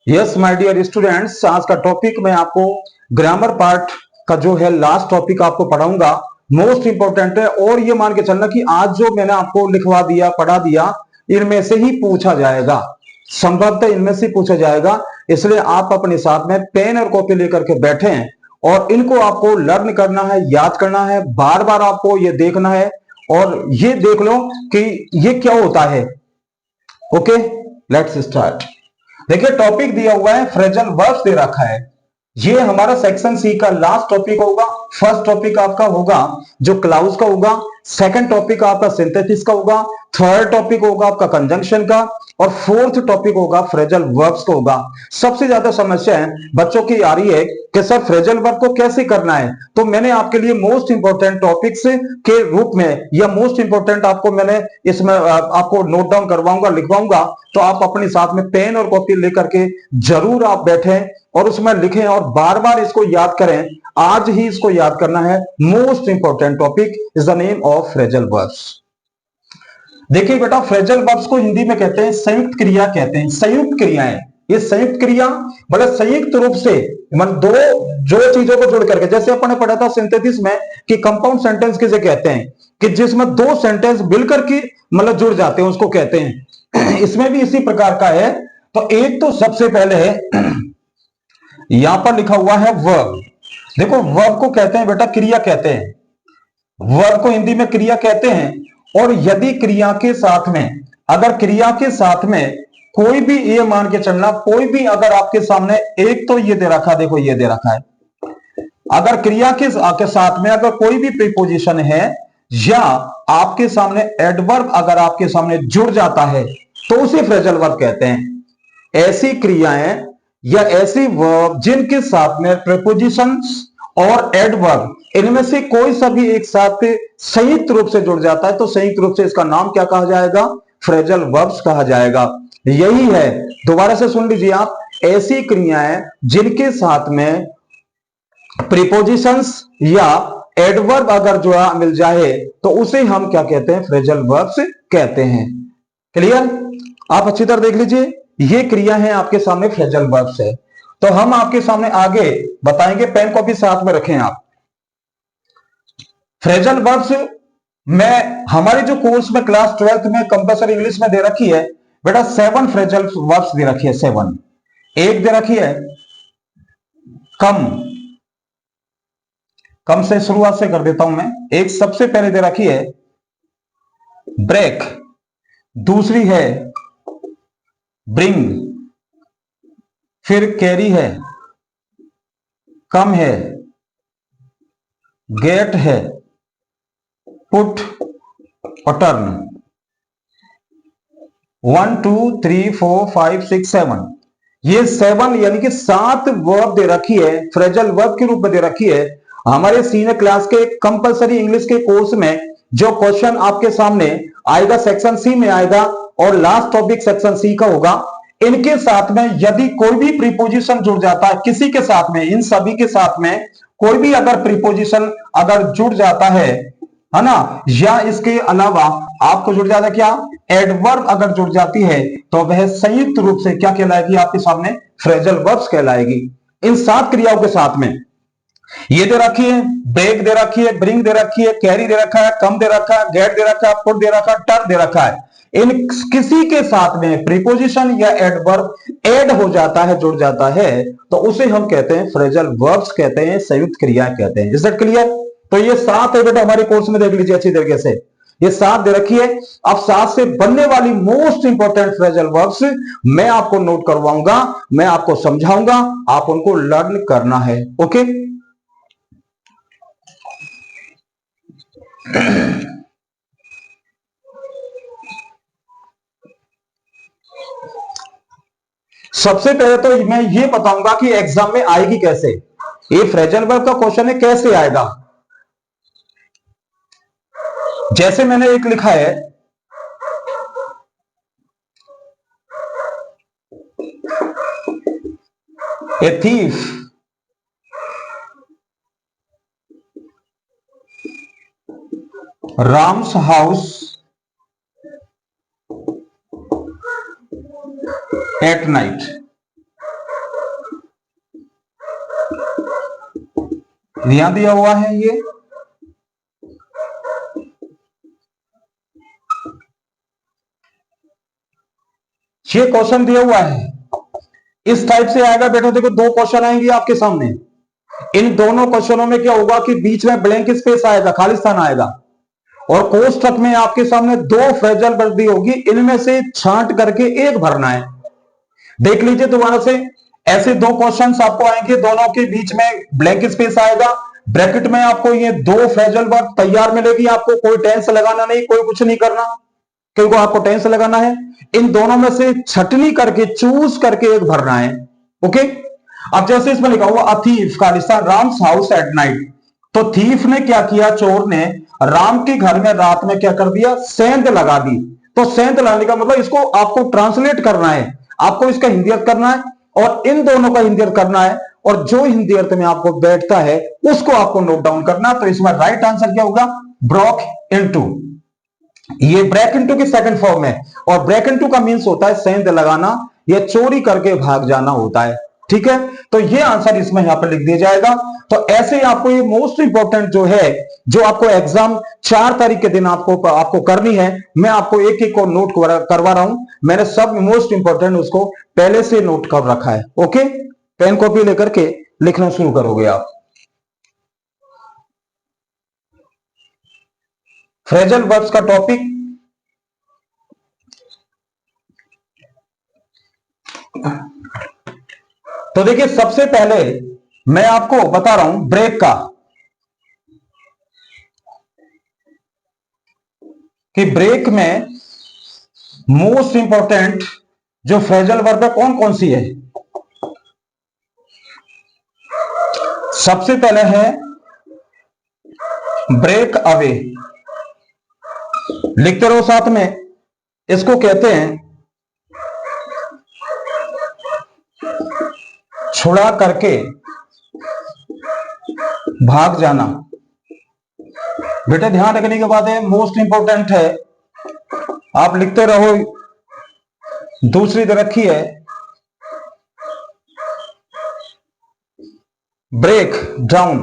Yes my dear students, आज का topic मैं आपको ग्रामर पार्ट का जो है लास्ट टॉपिक आपको पढ़ाऊंगा। मोस्ट इंपॉर्टेंट है और ये मान के चलना कि आज जो मैंने आपको लिखवा दिया पढ़ा दिया इनमें से ही पूछा जाएगा, संभवतः इनमें से पूछा जाएगा। इसलिए आप अपने साथ में पेन और कॉपी लेकर के बैठे हैं और इनको आपको लर्न करना है, याद करना है, बार बार आपको ये देखना है और ये देख लो कि ये क्या होता है। Okay, let's start. देखिए टॉपिक दिया हुआ है, फ्रेजल वर्ब्स दे रखा है। ये हमारा सेक्शन सी का लास्ट टॉपिक होगा। फर्स्ट टॉपिक आपका होगा जो क्लाउज का होगा, सेकंड टॉपिक आपका सिंथेसिस का होगा, थर्ड टॉपिक होगा आपका कंजंक्शन का और फोर्थ टॉपिक होगा फ्रेजल वर्ब्स का होगा। सबसे ज्यादा समस्या है बच्चों की आ रही है कि सर फ्रेजल वर्ब को कैसे करना है, तो मैंने आपके लिए मोस्ट इंपोर्टेंट टॉपिक्स के रूप में या मोस्ट इंपोर्टेंट आपको मैंने इसमें आपको नोट डाउन करवाऊंगा, लिखवाऊंगा। तो आप अपने साथ में पेन और कॉपी लेकर के जरूर आप बैठें और उसमें लिखें और बार बार इसको याद करें। आज ही इसको याद करना है। Most important topic is the name of phrasal verbs. देखिए बेटा, फ्रेजल वर्ब्स को हिंदी में कहते हैं संयुक्त क्रिया, कहते हैं संयुक्त क्रियाएं। ये संयुक्त क्रिया बड़े संयुक्त रूप से मतलब दो जो चीजों को जुड़ करके, जैसे अपन ने पढ़ा था सिंथेसिस में कि कंपाउंड सेंटेंस किसे कहते हैं कि जिसमें दो सेंटेंस मिलकर के मतलब जुड़ जाते हैं उसको कहते हैं। इसमें भी इसी प्रकार का है। तो एक तो सबसे पहले है यहां पर लिखा हुआ है वर्ब। देखो वर्ब को कहते हैं बेटा क्रिया कहते हैं, वर्ब को हिंदी में क्रिया कहते हैं। और यदि क्रिया के साथ में, अगर क्रिया के साथ में कोई भी, ये मान के चलना, कोई भी अगर आपके सामने एक तो ये दे रखा, देखो ये दे रखा है, अगर क्रिया के साथ में अगर कोई भी प्रीपोजिशन है या आपके सामने एडवर्ब अगर आपके सामने जुड़ जाता है तो उसे फ्रेजल वर्ब कहते हैं। ऐसी क्रियाएं या ऐसी वर्ब जिनके साथ में प्रीपोजिशंस और एडवर्ब इनमें से कोई सा भी एक साथ संयुक्त रूप से जुड़ जाता है तो संयुक्त रूप से इसका नाम क्या कहा जाएगा? फ्रेजल वर्ब्स कहा जाएगा। यही है, दोबारा से सुन लीजिए आप, ऐसी क्रियाएं जिनके साथ में प्रीपोजिशंस या एडवर्ब अगर जुड़ा मिल जाए तो उसे हम क्या कहते हैं? फ्रेजल वर्ब्स कहते हैं। क्लियर? आप अच्छी तरह देख लीजिए, ये क्रिया है आपके सामने फ्रेजल वर्ब्स है। तो हम आपके सामने आगे बताएंगे, पेन कॉपी साथ में रखें आप। फ्रेजल वर्ब्स में हमारे जो कोर्स में क्लास 12th में कंपलसरी इंग्लिश में दे रखी है बेटा 7 फ्रेजल वर्ब्स दे रखी है। 7 एक दे रखी है कम, कम से शुरुआत से कर देता हूं मैं। एक सबसे पहले दे रखी है ब्रेक, दूसरी है ब्रिंग, फिर कैरी है, कम है, गेट है, पुट और टर्न। 1 2 3 4 5 6 7, ये 7 यानी कि 7 वर्ब दे रखी है, फ्रेजल वर्ब के रूप में दे रखी है। हमारे सीनियर क्लास के कंपलसरी इंग्लिश के कोर्स में जो क्वेश्चन आपके सामने आएगा सेक्शन सी में आएगा और लास्ट टॉपिक सेक्शन सी का होगा। इनके साथ में यदि कोई भी प्रीपोजिशन जुड़ जाता है, किसी के साथ में, इन सभी के साथ में कोई भी अगर प्रीपोजिशन अगर जुड़ जाता है ना, या इसके अलावा आपको जुड़ जाता है क्या? एडवर्ब अगर जुड़ जाती है तो वह संयुक्त रूप से क्या कहलाएगी? आपके सामने फ्रेजल वर्ब्स कहलाएगी। इन 7 क्रियाओं के साथ में ये दे रखी है, ब्रेक दे रखी है, ब्रिंग दे रखी है, कैरी दे रखा है, कम दे रखा है, गेट दे रखा है, पुट दे रखा है, टर्न दे रखा है। इन किसी के साथ में प्रीपोजिशन या एडवर्ब ऐड हो जाता है, जुड़ जाता है तो उसे हम कहते हैं फ्रेजल वर्ब्स कहते हैं, संयुक्त क्रिया कहते हैं। Is that clear? तो ये 7 है बेटा, हमारे कोर्स में देख लीजिए अच्छी तरीके से, ये 7 दे रखी है। अब 7 से बनने वाली मोस्ट इंपोर्टेंट फ्रेजल वर्ब्स मैं आपको नोट करवाऊंगा, मैं आपको समझाऊंगा, आप उनको लर्न करना है। ओके, सबसे पहले तो मैं ये बताऊंगा कि एग्जाम में आएगी कैसे। ये फ्रेजल वर्ब का क्वेश्चन है, कैसे आएगा। जैसे मैंने एक लिखा है, a thief Ram's house at night. यहां दिया हुआ है ये क्वेश्चन दिया हुआ है, इस टाइप से आएगा बेटा। देखो दो क्वेश्चन आएंगे आपके सामने, इन दोनों क्वेश्चनों में क्या होगा कि बीच में ब्लैंक स्पेस आएगा, खाली स्थान आएगा, और कोष्ठक में आपके सामने दो फ्रेजल वर्दी होगी, इनमें से छांट करके एक भरना है। देख लीजिए दोबारा से, ऐसे दो क्वेश्चंस आपको आएंगे, दोनों के बीच में ब्लैंक स्पेस आएगा, ब्रैकेट में आपको ये दो फ्रेजल वर्ड तैयार मिलेगी, आपको कोई टेंस लगाना नहीं, कोई कुछ नहीं करना, क्योंकि आपको टेंस लगाना है। इन दोनों में से छटनी करके चूज करके एक भरना है। ओके, अब जैसे इसमें लिखा हुआ a thief Khalistan Ram's house at night, तो थीफ ने क्या किया, चोर ने राम के घर में रात में क्या कर दिया, सेंध लगा दी। तो सेंध लगाने का मतलब इसको आपको ट्रांसलेट करना है, आपको इसका हिंदी अर्थ करना है और इन दोनों का हिंदी अर्थ करना है, और जो हिंदी अर्थ में आपको बैठता है उसको आपको नोट डाउन करना। तो इसमें राइट आंसर क्या होगा, ब्रोक इनटू। ये ब्रेक इनटू की सेकंड फॉर्म है, और ब्रेक इनटू का मीन्स होता है सेंध लगाना या चोरी करके भाग जाना होता है। ठीक है, तो ये आंसर इसमें यहां पर लिख दिया जाएगा। तो ऐसे ही आपको ये मोस्ट इंपॉर्टेंट जो है, जो आपको एग्जाम 4 तारीख के दिन आपको करनी है, मैं आपको एक एक को नोट करवा रहा हूं। मैंने सब मोस्ट इंपॉर्टेंट उसको पहले से नोट कर रखा है। ओके, पेन कॉपी लेकर के लिखना शुरू करोगे आप। फ्रेजल वर्ब्स का टॉपिक, तो देखिए सबसे पहले मैं आपको बता रहा हूं ब्रेक का, कि ब्रेक में मोस्ट इंपॉर्टेंट जो फ्रेजल वर्ब है कौन कौन सी है। सबसे पहले है ब्रेक अवे, लिखते रहो साथ में, इसको कहते हैं छुड़ा करके भाग जाना। बेटे ध्यान रखने के बाद है, मोस्ट इंपॉर्टेंट है, आप लिखते रहो। दूसरी रखी है ब्रेक डाउन,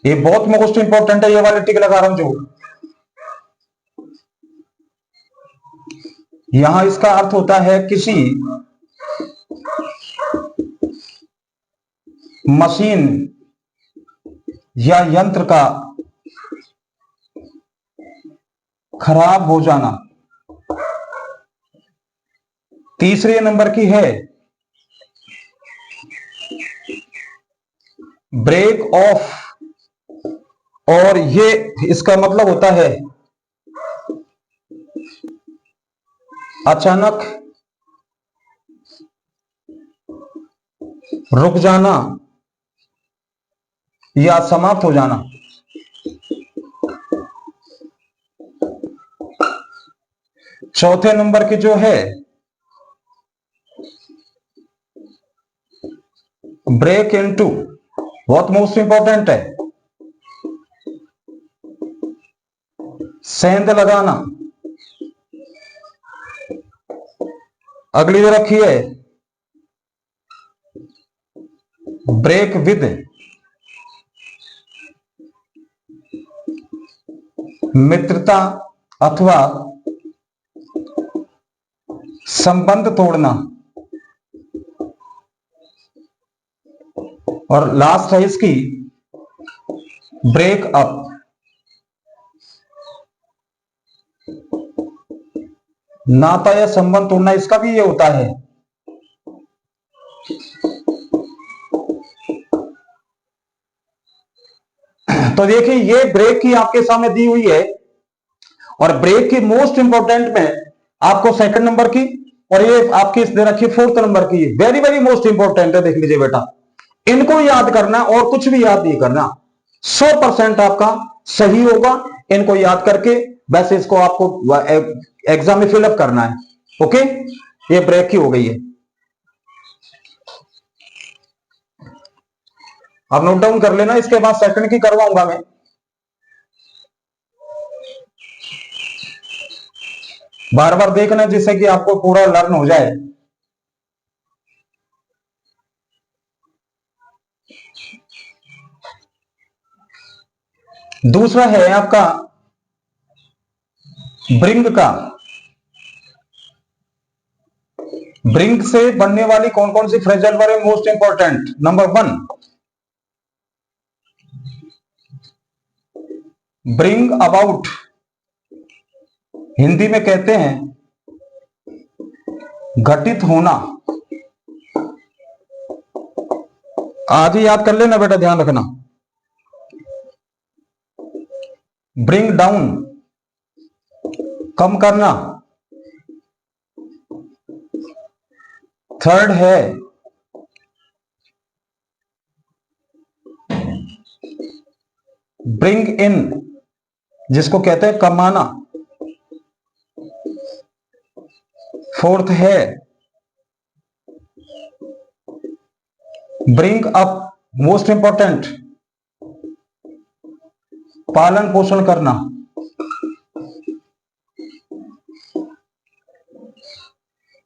ये बहुत मोस्ट इंपॉर्टेंट है, ये वाले टिक लगा रहा हूं जो, यहां इसका अर्थ होता है किसी मशीन या यंत्र का खराब हो जाना। तीसरे नंबर की है ब्रेक ऑफ, और ये इसका मतलब होता है अचानक रुक जाना या समाप्त हो जाना। चौथे नंबर की जो है ब्रेक इनटू, बहुत मोस्ट इंपॉर्टेंट है, सेंध लगाना। अगली जो रखी है ब्रेक विद, मित्रता अथवा संबंध तोड़ना। और लास्ट है इसकी ब्रेक अप, नाता या संबंध तोड़ना, इसका भी ये होता है। तो देखिए ये ब्रेक की आपके सामने दी हुई है, और ब्रेक की मोस्ट इंपॉर्टेंट में आपको सेकंड नंबर की, और ये आपकी इस दे रखी फोर्थ नंबर की, वेरी वेरी मोस्ट इंपॉर्टेंट है। देख लीजिए बेटा, इनको याद करना और कुछ भी याद नहीं करना, 100% आपका सही होगा इनको याद करके। वैसे इसको आपको एग्जाम में फिलअप करना है। ओके, ये ब्रेक की हो गई है, अब नोट डाउन कर लेना, इसके बाद सेकंड की करवाऊंगा मैं। बार बार देखना जिससे कि आपको पूरा लर्न हो जाए। दूसरा है आपका ब्रिंग का। ब्रिंग से बनने वाली कौन कौन सी फ्रेजल वर्ब है most important? Number 1 bring about, Hindi में कहते हैं घटित होना। आज ही याद कर लेना बेटा, ध्यान रखना। ब्रिंग डाउन, कम करना। थर्ड है ब्रिंग इन, जिसको कहते हैं कमाना। फोर्थ है ब्रिंग अप, मोस्ट इंपॉर्टेंट पालन पोषण करना।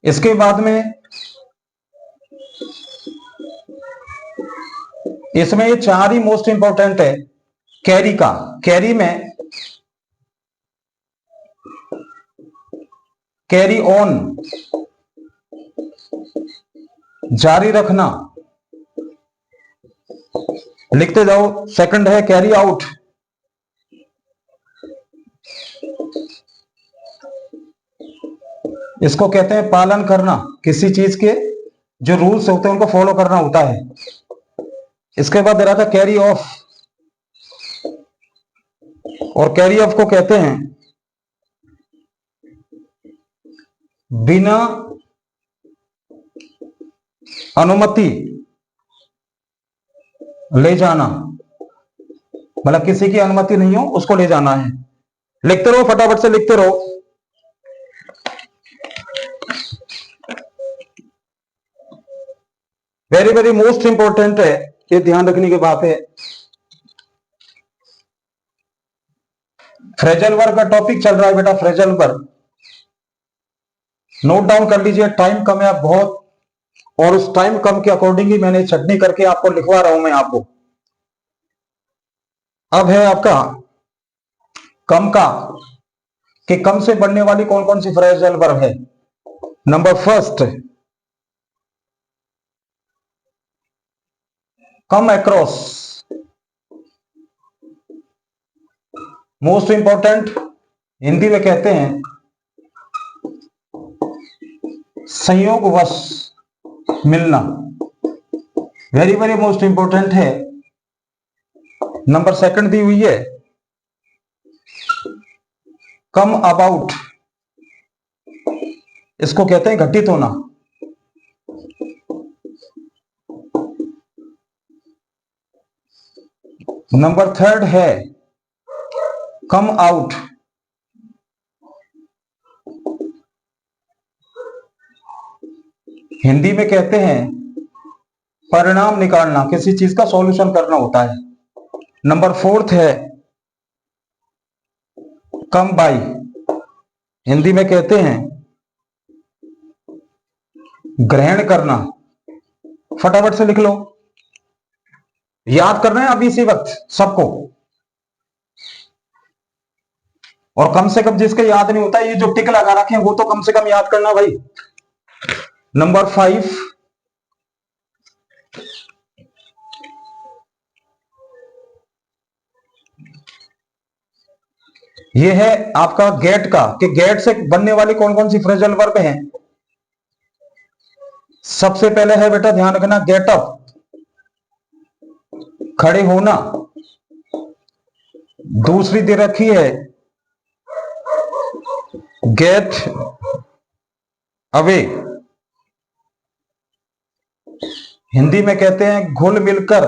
इसके बाद में इसमें ये चार ही मोस्ट इंपॉर्टेंट है। कैरी का, कैरी में कैरी ऑन, जारी रखना। लिखते जाओ। सेकंड है कैरी आउट, इसको कहते हैं पालन करना, किसी चीज के जो रूल्स होते हैं उनको फॉलो करना होता है। इसके बाद दे रहा था कैरी ऑफ, और कैरी ऑफ को कहते हैं बिना अनुमति ले जाना, मतलब किसी की अनुमति नहीं हो उसको ले जाना है। लिखते रहो, फटाफट से लिखते रहो। वेरी वेरी मोस्ट इंपॉर्टेंट है, ये ध्यान रखने की बात है। फ्रेजल वर्ब का टॉपिक चल रहा है बेटा, फ्रेजल वर्ब नोट डाउन कर लीजिए। टाइम कम है बहुत, और उस टाइम कम के अकॉर्डिंग ही मैंने छटनी करके आपको लिखवा रहा हूं मैं आपको। अब है आपका कम का, कि कम से बनने वाली कौन कौन सी फ्रेजल वर्ब है। Number first come across, most important Hindi में कहते हैं संयोगवश मिलना। वेरी वेरी मोस्ट इंपॉर्टेंट है। नंबर सेकंड दी हुई है कम अबाउट, इसको कहते हैं घटित होना। नंबर थर्ड है कम आउट, हिंदी में कहते हैं परिणाम निकालना, किसी चीज का सॉल्यूशन करना होता है। नंबर फोर्थ है कम बाई, हिंदी में कहते हैं ग्रहण करना। फटाफट से लिख लो, याद करना है अभी इसी वक्त सबको। और कम से कम जिसके याद नहीं होता, ये जो टिक लगा रखे हैं वो तो कम से कम याद करना भाई। नंबर 5 ये है आपका गेट का, कि गेट से बनने वाली कौन कौन सी फ्रेजल वर्ब हैं। सबसे पहले है बेटा ध्यान रखना गेट अप, खड़े होना। दूसरी दे रखी है गेट अवे, हिंदी में कहते हैं घुल मिलकर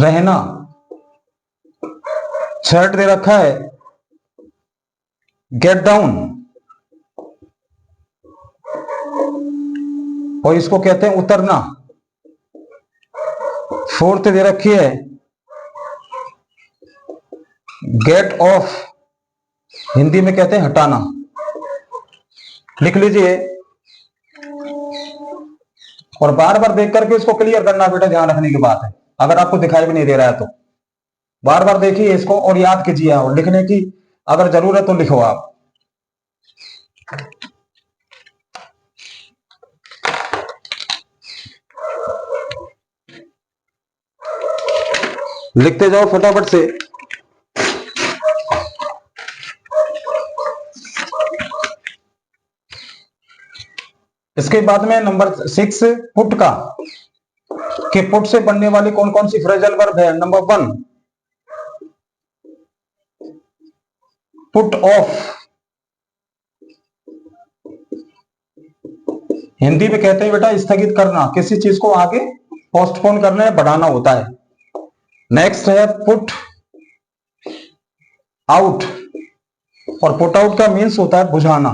रहना। थर्ड दे रखा है गेट डाउन, और इसको कहते हैं उतरना। फोर्थ दे रखी है गेट ऑफ, हिंदी में कहते हैं हटाना। लिख लीजिए और बार बार देख करके इसको क्लियर करना बेटा, ध्यान रखने की बात है, अगर आपको दिखाई भी नहीं दे रहा है तो। बार बार देखिए इसको और याद कीजिए, और लिखने की अगर जरूरत तो लिखो आप। लिखते जाओ फटाफट से। इसके बाद में नंबर 6 पुट का, कि पुट से बनने वाली कौन कौन सी फ्रेजल वर्ब है। नंबर 1 पुट ऑफ, हिंदी में कहते हैं बेटा स्थगित करना, किसी चीज को आगे पोस्टपोन करना है, बढ़ाना होता है। नेक्स्ट है पुट आउट, और पुट आउट का मीन्स होता है बुझाना,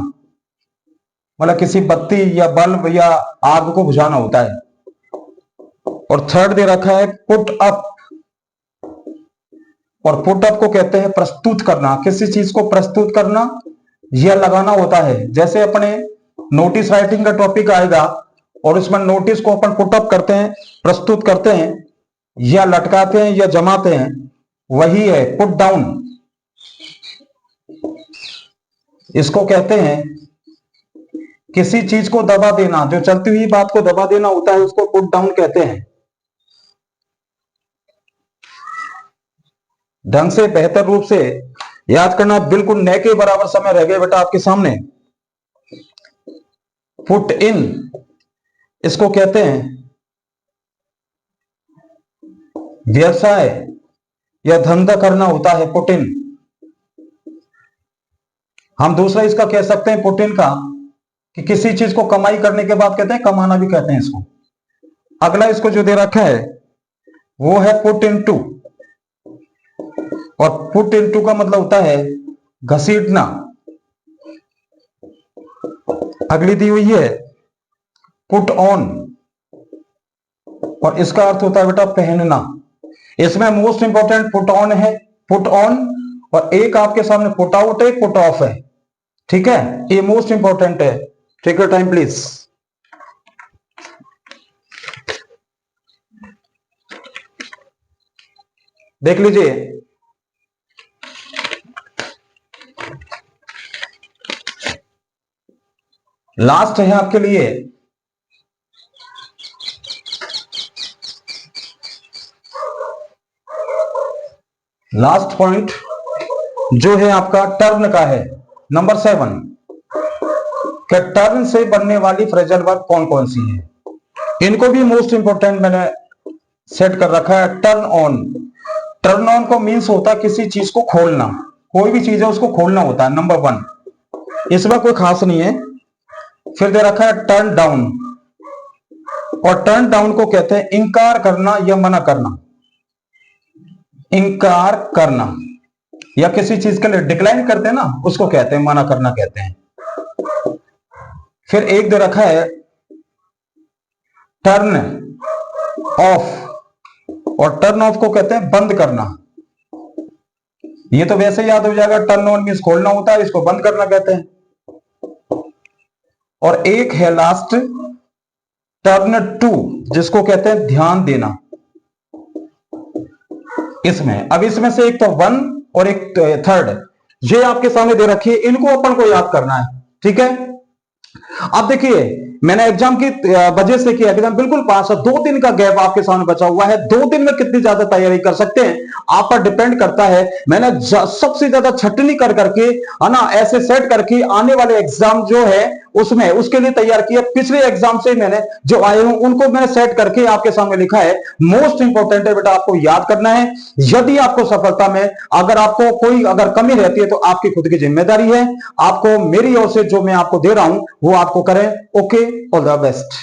मतलब किसी बत्ती या बल्ब या आग को बुझाना होता है। और थर्ड दे रखा है पुट अप, और पुट अप को कहते हैं प्रस्तुत करना, किसी चीज को प्रस्तुत करना या लगाना होता है। जैसे अपने नोटिस राइटिंग का टॉपिक आएगा और उसमें नोटिस को अपन पुट अप करते हैं, प्रस्तुत करते हैं या लटकाते हैं या जमाते हैं, वही है पुट डाउन। इसको कहते हैं किसी चीज को दबा देना, जो चलती हुई बात को दबा देना होता है, उसको पुट डाउन कहते हैं। ढंग से बेहतर रूप से याद करना, बिल्कुल न के बराबर समय रह गए बेटा आपके सामने। पुट इन, इसको कहते हैं व्यवसाय या धंधा करना होता है, पुट इन। हम दूसरा इसका कह सकते हैं पुट इन का, कि किसी चीज को कमाई करने के बाद कहते हैं कमाना भी कहते हैं इसको। अगला इसको जो दे रखा है वो है पुट इन टू, और पुट इन टू का मतलब होता है घसीटना। अगली दी हुई है पुट ऑन, और इसका अर्थ होता है बेटा पहनना। इसमें मोस्ट इंपॉर्टेंट पुट ऑन है, पुट ऑन, और एक आपके सामने पुट आउट है, पुट ऑफ है, ठीक है, ये मोस्ट इंपॉर्टेंट है। Take your time please. देख लीजिए, लास्ट है आपके लिए लास्ट पॉइंट, जो है आपका टर्न का है। नंबर 7 कि टर्न से बनने वाली फ्रेजल वर्ब कौन कौन सी है। इनको भी मोस्ट इंपोर्टेंट मैंने सेट कर रखा है। टर्न ऑन, टर्न ऑन को मीन्स होता है किसी चीज को खोलना, कोई भी चीज है उसको खोलना होता है। नंबर 1, इसमें कोई खास नहीं है। फिर दे रखा है टर्न डाउन, और टर्न डाउन को कहते हैं इंकार करना या मना करना। इंकार करना या किसी चीज के लिए डिक्लाइन करते हैं ना, उसको कहते हैं मना करना कहते हैं। फिर एक दे रखा है टर्न ऑफ, और टर्न ऑफ को कहते हैं बंद करना। ये तो वैसे याद हो जाएगा, टर्न ऑन मींस खोलना होता है, इसको बंद करना कहते हैं। और एक है लास्ट टर्न टू, जिसको कहते हैं ध्यान देना। इसमें अब इसमें से एक तो 1 और एक थर्ड, ये आपके सामने दे रखी है, इनको अपन को याद करना है, ठीक है। अब देखिए, मैंने एग्जाम की वजह से किया, एग्जाम बिल्कुल पास है, 2 दिन का गैप आपके सामने बचा हुआ है। 2 दिन में कितनी ज्यादा तैयारी कर सकते हैं आप पर डिपेंड करता है। मैंने सबसे ज्यादा छटनी कर करके, है ना, ऐसे सेट करके आने वाले एग्जाम जो है उसमें उसके लिए तैयार किया। पिछले एग्जाम से मैंने जो आए हूं उनको मैंने सेट करके आपके सामने लिखा है। मोस्ट इंपॉर्टेंट है बेटा, आपको याद करना है। यदि आपको सफलता में अगर आपको कोई अगर कमी रहती है तो आपकी खुद की जिम्मेदारी है। आपको मेरी ओर से जो मैं आपको दे रहा हूं वो आपको करें। Okay, all the best.